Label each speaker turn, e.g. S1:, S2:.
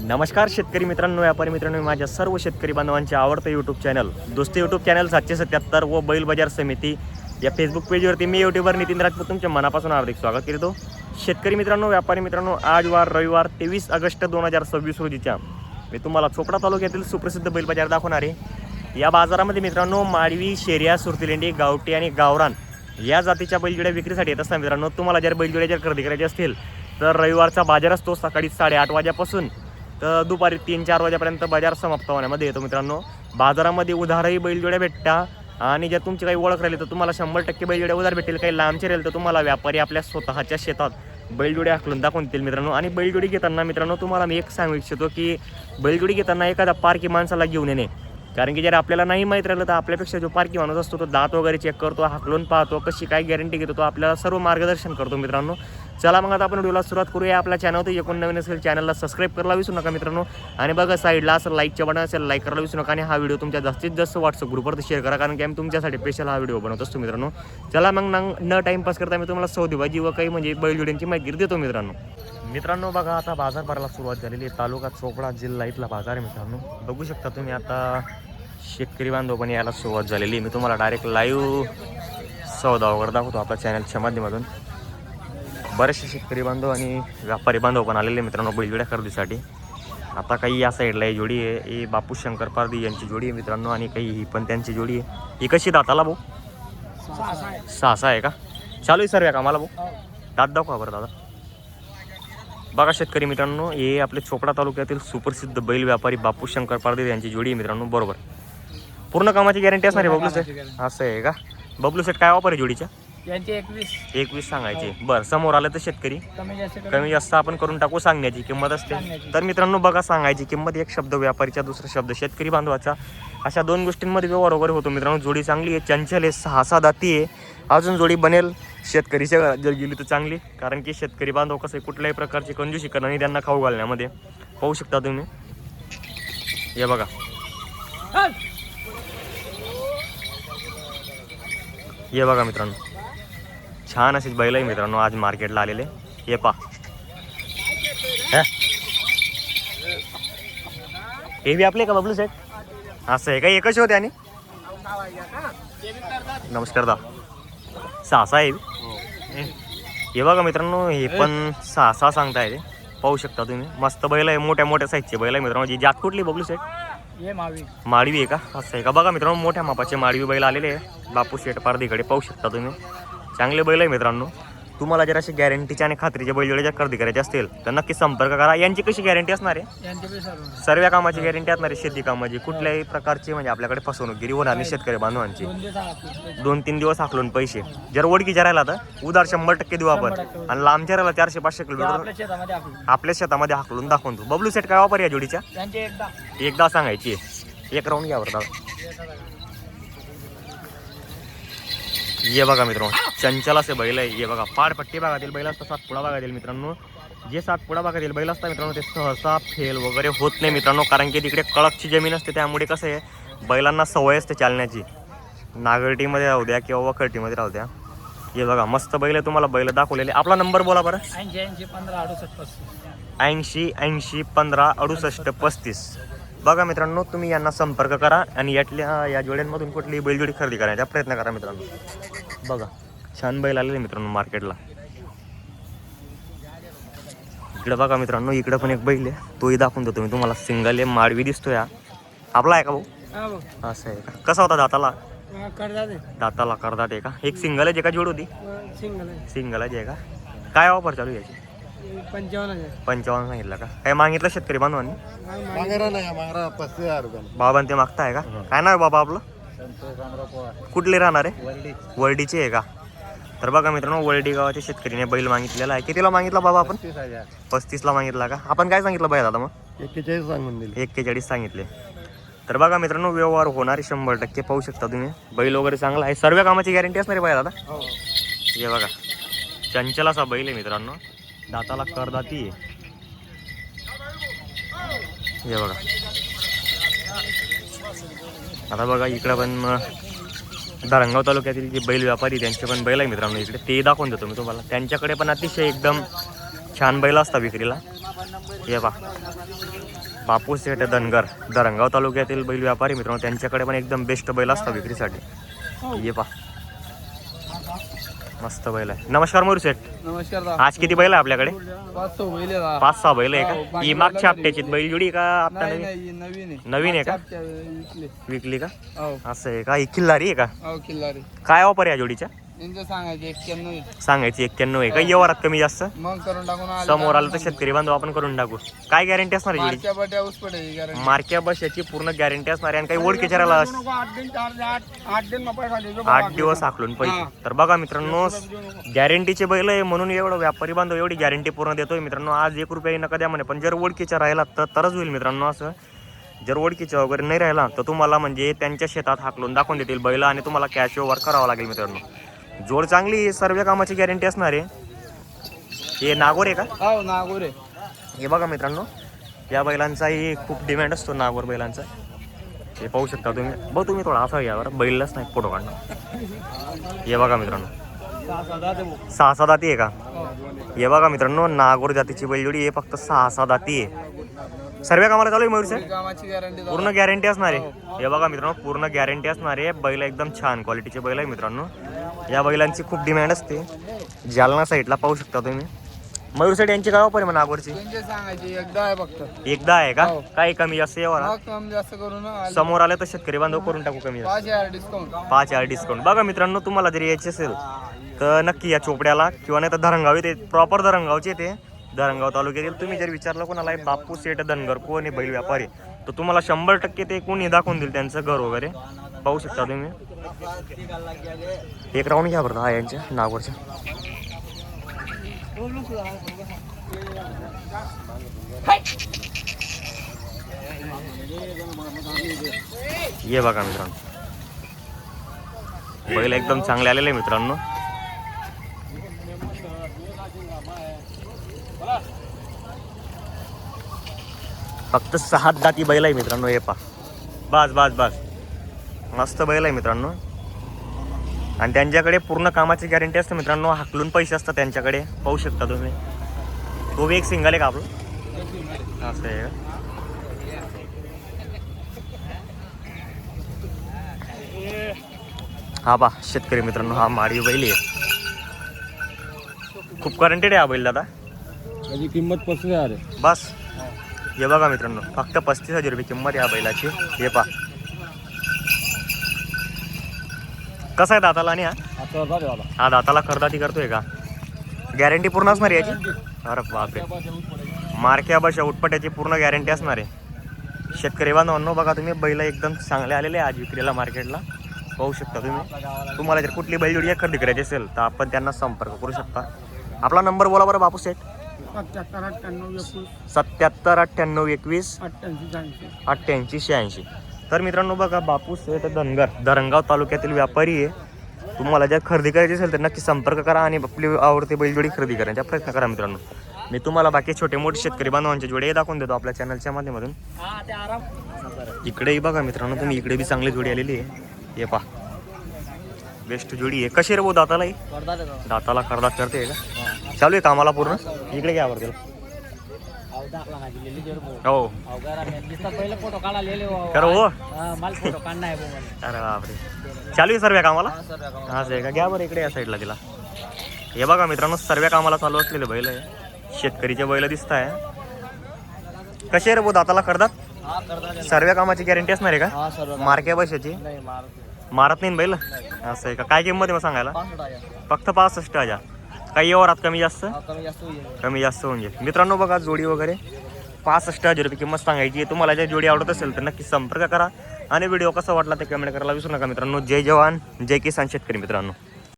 S1: नमस्कार शेतकरी मित्रांनो, व्यापारी मित्रांनो, माझ्या सर्व शेतकरी बांधवांचे आवडतं यूट्यूब चॅनल दोस्ती यूट्यूब चॅनल 777 व बैल बाजार समिती या फेसबुक पेजवरती मी यूट्यूबर नितीन राजपूत तुमच्या मनापासून हार्दिक स्वागत करतो. शेतकरी मित्रांनो, व्यापारी मित्रांनो, आज वार रविवार 23 ऑगस्ट 2026 रोजीच्या मी तुम्हाला चोपडा तालुक्यातील सुप्रसिद्ध बैल बाजार दाखवणार आहे. या बाजारामध्ये मित्रांनो माडवी, शेरिया, सुरतिलेंडी, गावठी आणि गावरान या जातीच्या बैलजोड्या विक्रीसाठी येत असतात. मित्रांनो, तुम्हाला जर बैलजोड्या जर खरेदी करायचे असतील तर रविवारचा बाजार असतो सकाळी 8:30 वाजेपासून तर दुपारी 3-4 वाजेपर्यंत बाजार समाप्त होण्यामध्ये येतो. मित्रांनो, बाजारामध्ये उधारही बैलजोड्या भेटता आणि जर तुमची काही ओळख राहिली तर तुम्हाला 100% बैलजोड्या उधार भेटेल. काही लांबचे राहील तर तुम्हाला व्यापारी आपल्या स्वतःच्या शेतात बैलजोड्या हाकलून दाखवून देतील. मित्रांनो, आणि बैलजोडी घेताना मित्रांनो तुम्हाला मी एक सांगू इच्छितो की बैलजोडी घेताना एखादा पारखी माणसाला घेऊन येणे, कारण की जर आपल्याला नाही माहीत राहिलं तर आपल्यापेक्षा जो पारखी माणूस असतो तो दात वगैरे चेक करतो, हाकलून पाहतो, कशी काय गॅरंटी घेतो, तो आपल्याला सर्व मार्गदर्शन करतो. मित्रांनो, चला मग आता आपण व्हिडिओला सुरुवात करूया. आपल्या चॅनल तर एकूण नवीन असेल चॅनलला सबस्क्राईब करायला विसरू नका मित्रांनो, आणि बघा साईडला असं लाईकच्या बटन असेल लाईक करायला विसरू नका, आणि हा व्हिडिओ तुमच्या जास्तीत जास्त व्हॉट्सअप ग्रुपवर शेअर करा, कारण की आम्ही तुमच्यासाठी स्पेशल हा व्हिडिओ बनवत असतो. मित्रांनो, चला मग न टाईमपास करता मी तुम्हाला सौदेबाजी व काही म्हणजे बैलजोड्यांची माहिती देतो. मित्रांनो बघा, आता बाजार भरायला सुरुवात झालेली आहे. तालुका चोपडा, जिल्हा इथला बाजार आहे. मित्रांनो, बघू शकता तुम्ही आता शेतकरी बांधव पण यायला सुरुवात झालेली. मी तुम्हाला डायरेक्ट लाईव्ह सौदा वगैरे दाखवतो आपल्या चॅनलच्या माध्यमातून. बरेचसे शेतकरी बांधव आणि व्यापारी बांधव पण आलेले मित्रांनो बैलजोड्या खरेदीसाठी. आता काही या साईडला ही जोडी आहे, ही बापू शंकर पारदी यांची जोडी आहे मित्रांनो, आणि काही ही पण त्यांची जोडी आहे. ही कशी दाताला भाऊ? 6 आहे का? चालू आहे सर्व कामाला भाऊ? दात दाखवा बरं दादा. बघा शेतकरी मित्रांनो, हे आपले चोपडा तालुक्यातील सुप्रसिद्ध बैल व्यापारी बापू शंकर पारदी यांची जोडी आहे मित्रांनो. बरोबर, पूर्ण कामाची गॅरंटी असणार आहे बबलू सेट? असं आहे का? बबलू सेट काय वापर आहे जोडीच्या? 21 सांगायचे. बरं, समोर आलं तर शेतकरी कमी जास्त आपण करून टाकू, सांगण्याची किंमत असते. तर मित्रांनो बघा, सांगायची किंमत एक शब्द व्यापारीचा, दुसरा शब्द शेतकरी बांधवाचा, अशा 2 गोष्टींमध्ये व्यवहार वगैरे होतो. मित्रांनो, जोडी चांगली आहे, चंचल आहे, 6 दाती आहे. अजून जोडी बनेल शेतकरीच्या घरात जर गेली तर चांगली, कारण की शेतकरी बांधव कसं आहे कुठल्याही प्रकारची कंजूसी करणं आणि त्यांना खाऊ घालण्यामध्ये. पाहू शकता तुम्ही, हे बघा, हे बघा मित्रांनो, छान अशीच बैल आहे मित्रांनो आज मार्केटला आलेले. हे पा, हे बी आपले का बबलू सेट? असं आहे का? एकच होते. आणि नमस्कार दा, 6 आहे. हे बघा मित्रांनो, हे पण 6 सांगताय ते. पाहू शकता तुम्ही, मस्त बैल आहे, मोठ्या मोठ्या साईजचे बैल आहे मित्रांनो. जी जात कुठली बबलू सेट? माडवी आहे का? असं आहे का? बघा मित्रांनो, मोठ्या मापाचे माडवी बैल आलेले आहे बापू शेठ पारदीकडे. पाहू शकता तुम्ही, चांगले बैल आहे मित्रांनो. तुम्हाला जर असे गॅरंटीचे आणि खात्रीचे बैलजोडे जर खरेदी करायचे असतील तर नक्की संपर्क करा. यांची कशी गॅरंटी असणार आहे? सर्व कामाची गॅरंटी असणार आहे, शेती कामाची. कुठल्याही प्रकारची म्हणजे आपल्याकडे फसवणूकगिरी होणार नाही शेतकरी बांधवांची. 2-3 दिवस हाकलून पैसे जर ओळखीच्या राहिला तर उधार 100% देऊ आपण, आणि लांबच्या राहिला 400-500 किलोमीटर आपल्या शेतामध्ये हाकलून दाखवून. बबलू सेट काय वापर या जोडीच्या? एकदा सांगायची. एक राऊंड घ्या बरं. ये बघा मित्रांनो, चंचल असे बैल आहे. हे बघा, पाडपट्टी भागातील बैल असतात, सातपुडा भागातील मित्रांनो. जे सातपुडा भागातील बैल असतात मित्रांनो ते सहसा फेल वगैरे होत नाही मित्रांनो, कारण की तिकडे कडकची जमीन असते. त्यामुळे कसं आहे बैलांना सवय असते चालण्याची, नागरटीमध्ये राहू द्या किंवा वखरटीमध्ये राहू द्या. हे बघा, मस्त बैल आहे. तुम्हाला बैल दाखवलेले. आपला नंबर बोला बरं. 80 15 68 35. बघा मित्रांनो, तुम्ही यांना संपर्क करा आणि या जोड्यांमधून कुठलीही बैलजोडी खरेदी करायचा प्रयत्न करा मित्रांनो. बघा, छान बैल आलेले मित्रांनो मार्केटला. इकडे बघा मित्रांनो, इकडे पण एक बैल आहे, तोही दाखवून देतो मी तुम्हाला. सिंगल आहे, माडवी दिसतोय. आपला आहे का भाऊ? असं आहे का? कसा होता दाताला? दाताला करदात आहे का? एक सिंगल आहे का जोड होती? सिंगल आहे का? काय ऑफर चालू याची? 55 सांगितलं का? काय मागितलं शेतकरी बांधवांनी? बाबांनी ते मागताय का? काय नाव बाबा आपलं? कुठले राहणार आहे? वर्डीचे आहे का? तर बघा मित्रांनो, वर्डी गावाच्या शेतकरीने बैल मागितलेला आहे. कितीला मागितला बाबा आपण? 35ला मागितला का? आपण काय सांगितलं बैल आता? मग 41 सांगितले. तर बघा मित्रांनो, व्यवहार होणारे 100%. पाहू शकता तुम्ही, बैल वगैरे चांगला आहे, सर्व कामाची गॅरंटी असणार आहे बैल आता. हे बघा, चंचल असा बैल आहे मित्रांनो, दाताला करदाती आहे. हे बघा, आता बघा इकडं पण धरणगाव तालुक्यातील जे बैल व्यापारी त्यांचे पण बैल आहे मित्रांनो इकडे, ते दाखवून देतो मी तुम्हाला. त्यांच्याकडे पण अतिशय एकदम छान बैल असतात विक्रीला. हे बघा, बापू शेठ धनगर धरणगाव तालुक्यातील बैल व्यापारी मित्रांनो, त्यांच्याकडे पण एकदम बेस्ट बैल असतात विक्रीसाठी. ये पा मस्त बैल आहे. नमस्कार मयूर शेठ.
S2: नमस्कार.
S1: आज किती बैल आहे आपल्याकडे?
S2: 5-6
S1: बैल आहे का? ही मागच्या हप्त्याची बैल जोडी का आता नवीन आहे का? विकली का? असं आहे का? ही खिल्लारी आहे का? काय ऑफर आहे या जोडीच्या? सांगायची 91 आहे का? व्यवहारात कमी जास्त
S2: मग करून टाकून
S1: समोर आलं तर शेतकरी बांधव आपण करून टाकू. काय गॅरंटी असणार आहे जोडी? मार्क्या बस याची पूर्ण गॅरंटी असणार आहे. आणि काही ओळखीच्या 8 दिवस आखलून पैसे. तर बघा मित्रांनो, गॅरंटीचे बैल आहे म्हणून एवढं व्यापारी बांधव एवढी गॅरंटी पूर्ण देतोय मित्रांनो. आज 1 रुपया नका द्या म्हणे, पण जर ओळखीच्या राहिला तरच होईल मित्रांनो. असं जर ओळखीच्या वगैरे नाही राहिला तर तुम्हाला म्हणजे त्यांच्या शेतात हाकलून दाखवून देतील बैल आणि तुम्हाला कॅश व्यवहार करावा लागेल मित्रांनो. जोड चांगली, सर्व कामाची गॅरंटी असणार आहे. हे नागोर आहे का?
S2: हो नागोर आहे.
S1: हे बघा मित्रांनो, या बैलांचाही खूप डिमांड असतो नागोर बैलांचा. हे पाहू शकता तुम्ही. बघ तुम्ही थोडा असा यावर बैलच नाही फोटो काढणं. हे बघा मित्रांनो, 6 दाती आहे का? हे बघा मित्रांनो, नागोर जातीची बैलजोडी. हे फक्त 6 दाती आहे. सर्व कामाला चालू आहे मयूर सर? पूर्ण गॅरंटी असणार आहे. हे बघा मित्रांनो, पूर्ण गॅरंटी असणार आहे. बैल एकदम छान क्वालिटीचे बैल आहे मित्रांनो. या बैलांची खूप डिमांड असते. जालना साईडला पाहू शकता तुम्ही. मयूर साईड यांची काय ऑफर आहे मग नागोरची? एकदा आहे का? काही कमी जास्त यावर समोर आले तर शेतकरी बांधव करून टाकू कमी जास्त. 5,000 डिस्काउंट. बघा मित्रांनो, तुम्हाला जरी यायचे असेल तर नक्की या चोपड्याला किंवा नाही तर धरणगाव येते. प्रॉपर धरणगावचे ते धरणगाव तालुक्यातील. तुम्ही जर विचारलं कोणाला बापू शेठ धनगर कोण आहे बैल व्यापारी, तर तुम्हाला 100% ते कोणी दाखवून देईल त्यांचं घर वगैरे. पाहू शकता तुम्ही. एक राऊंड घ्या बरं हा यांच्या नागोरच्या. ये बघा मित्रांनो, बैल एकदम चांगले आलेले मित्रांनो. फक्त 6 दाती बैल आहे मित्रांनो. हे पा बस मस्त बैल आहे मित्रांनो. आणि त्यांच्याकडे पूर्ण कामाची गॅरंटी असते मित्रांनो. हाकलून पैसे असतात त्यांच्याकडे. पाहू शकता तुम्ही. तो बी एक सिंगल आहे का आपलं? असं आहे का? हा बा शेतकरी मित्रांनो, हा माडी बैल आहे. खूप गॅरंटेड आहे हा बैल दादा.
S2: त्याची किंमत 35,000 आहे
S1: बस. हे बघा मित्रांनो, फक्त 35,000 रुपये किंमत आहे बैलाची. हे पा कसा आहे दाताला? आणि हा दाताला करदाती करतोय का? गॅरंटी पूर्ण असणार आहे याची? अरे बापरे. मार्क्या बशा उटपट्याची पूर्ण गॅरंटी असणार आहे. शेतकरी बांधवांनो बघा तुम्ही, बैल एकदम चांगले आलेले आहे आज विक्रीला मार्केटला. पाहू शकता तुम्ही. तुम्हाला जर कुठली बैलजोडी खरेदी करायची असेल तर आपण त्यांना संपर्क करू शकता. आपला नंबर बोला बरं बापू सेठ. 77 98 21 88 86. तर मित्रांनो बघा, बापू शेठ धनगर धरणगाव तालुक्यातील व्यापारी आहे. तुम्हाला जर खरेदी करायची असेल तर नक्की संपर्क करा आणि आपली आवडती बैलजोडी खरेदी करण्याचा प्रयत्न करा मित्रांनो. मी तुम्हाला बाकी छोटे मोठे शेतकरी बांधवांचे जोडे दाखवून देतो आपल्या चॅनलच्या माध्यमातून. इकडेही बघा मित्रांनो तुम्ही, इकडे बी चांगली जोडी आलेली आहे. हे पा बेस्ट जोडी आहे. कशी रे भाऊ दातालाही? दाताला करदात करते का? चालू आहे कामाला पूर्ण. इकडे घ्या बरं त्याला. हो खरं हो. अरे बापरे, चालू आहे सर्व कामाला. असं आहे का? घ्या बरं इकडे या साईडला तिला. हे बघा मित्रांनो, सर्व कामाला चालू असलेले बैल आहे. शेतकरीचे बैल दिसत आहे. कसे रे भाऊ दाताला करदात? सर्व कामाची गॅरंटी असणार आहे का? मार्क्या बशाची मारत नाही बैल? असं आहे का? काय किंमत आहे मग सांगायला? फक्त 65,000. काही व्यवहारात कमी जास्त होऊन जाईल मित्रांनो. बघा जोडी वगैरे 65,000 रुपये किंमत सांगायची आहे. तुम्हाला जर जोडी आवडत असेल तर नक्की संपर्क करा आणि व्हिडिओ कसा वाटला ते कमेंट करायला विसरू नका मित्रांनो. जय जवान जय किसान शेतकरी मित्रांनो.